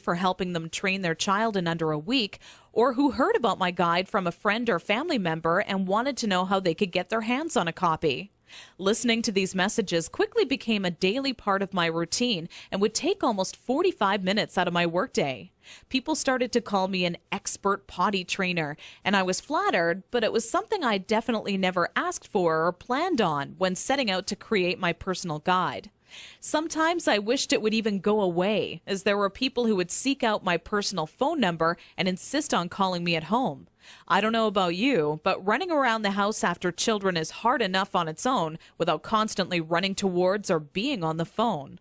for helping them train their child in under a week, or who heard about my guide from a friend or family member and wanted to know how they could get their hands on a copy. Listening to these messages quickly became a daily part of my routine and would take almost 45 minutes out of my workday. People started to call me an expert potty trainer, and I was flattered, but it was something I definitely never asked for or planned on when setting out to create my personal guide. Sometimes I wished it would even go away, as there were people who would seek out my personal phone number and insist on calling me at home. I don't know about you, but running around the house after children is hard enough on its own without constantly running towards or being on the phone.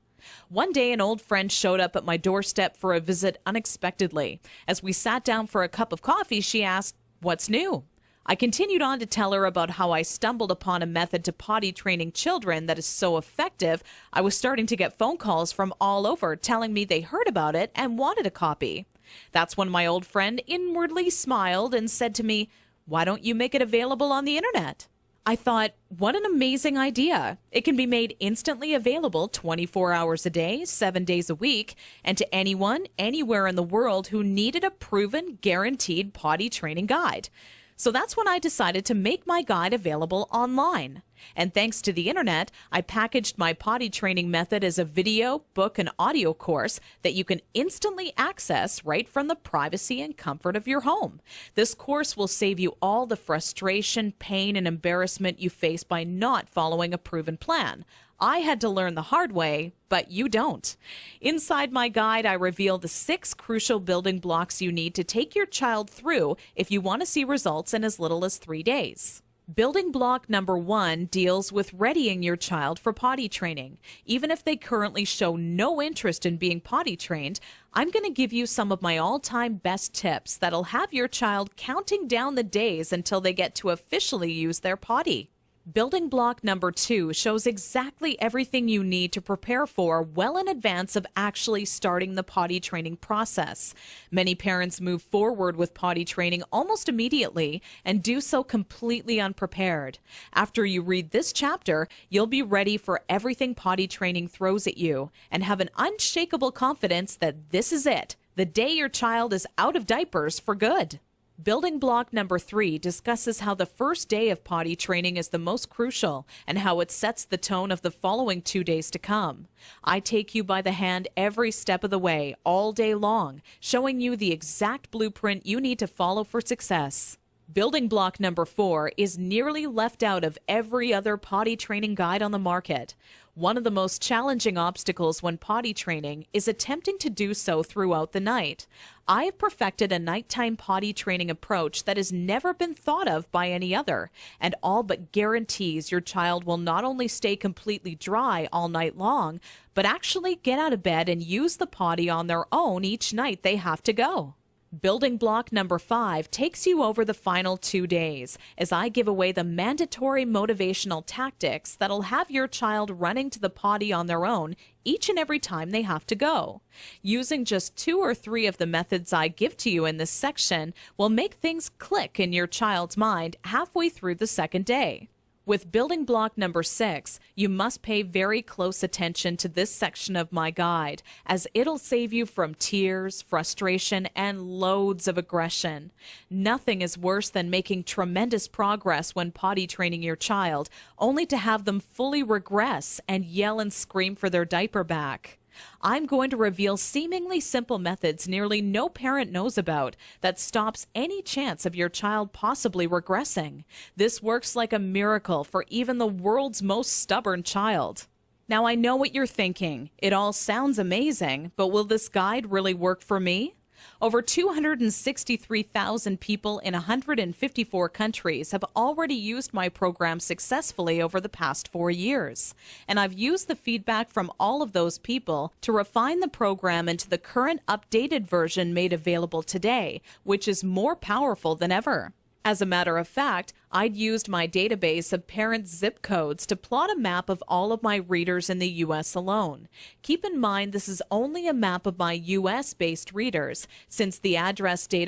One day, an old friend showed up at my doorstep for a visit unexpectedly. As we sat down for a cup of coffee, she asked, "What's new?" I continued on to tell her about how I stumbled upon a method to potty training children that is so effective, I was starting to get phone calls from all over telling me they heard about it and wanted a copy. That's when my old friend inwardly smiled and said to me, "Why don't you make it available on the internet?" I thought, what an amazing idea. It can be made instantly available 24 hours a day, 7 days a week, and to anyone, anywhere in the world who needed a proven, guaranteed potty training guide. So that's when I decided to make my guide available online. And thanks to the internet, I packaged my potty training method as a video, book, and audio course that you can instantly access right from the privacy and comfort of your home. This course will save you all the frustration, pain, and embarrassment you face by not following a proven plan. I had to learn the hard way, but you don't. Inside my guide, I reveal the 6 crucial building blocks you need to take your child through if you want to see results in as little as 3 days. Building block number 1 deals with readying your child for potty training. Even if they currently show no interest in being potty trained, I'm going to give you some of my all-time best tips that'll have your child counting down the days until they get to officially use their potty. Building block number 2 shows exactly everything you need to prepare for well in advance of actually starting the potty training process. Many parents move forward with potty training almost immediately and do so completely unprepared. After you read this chapter, you'll be ready for everything potty training throws at you and have an unshakable confidence that this is it, the day your child is out of diapers for good. Building block number 3 discusses how the first day of potty training is the most crucial and how it sets the tone of the following 2 days to come. I take you by the hand every step of the way, all day long, showing you the exact blueprint you need to follow for success. Building block number 4 is nearly left out of every other potty training guide on the market. One of the most challenging obstacles when potty training is attempting to do so throughout the night. I have perfected a nighttime potty training approach that has never been thought of by any other, and all but guarantees your child will not only stay completely dry all night long, but actually get out of bed and use the potty on their own each night they have to go. Building block number 5 takes you over the final 2 days as I give away the mandatory motivational tactics that'll have your child running to the potty on their own each and every time they have to go. Using just 2 or 3 of the methods I give to you in this section will make things click in your child's mind halfway through the second day. With building block number 6, you must pay very close attention to this section of my guide, as it'll save you from tears, frustration, and loads of aggression. Nothing is worse than making tremendous progress when potty training your child, only to have them fully regress and yell and scream for their diaper back. I'm going to reveal seemingly simple methods nearly no parent knows about that stops any chance of your child possibly regressing. This works like a miracle for even the world's most stubborn child. Now, I know what you're thinking. It all sounds amazing, but will this guide really work for me? Over 263,000 people in 154 countries have already used my program successfully over the past 4 years. And I've used the feedback from all of those people to refine the program into the current updated version made available today, which is more powerful than ever. As a matter of fact, I'd used my database of parents' zip codes to plot a map of all of my readers in the U.S. alone. Keep in mind this is only a map of my U.S.-based readers, since the address data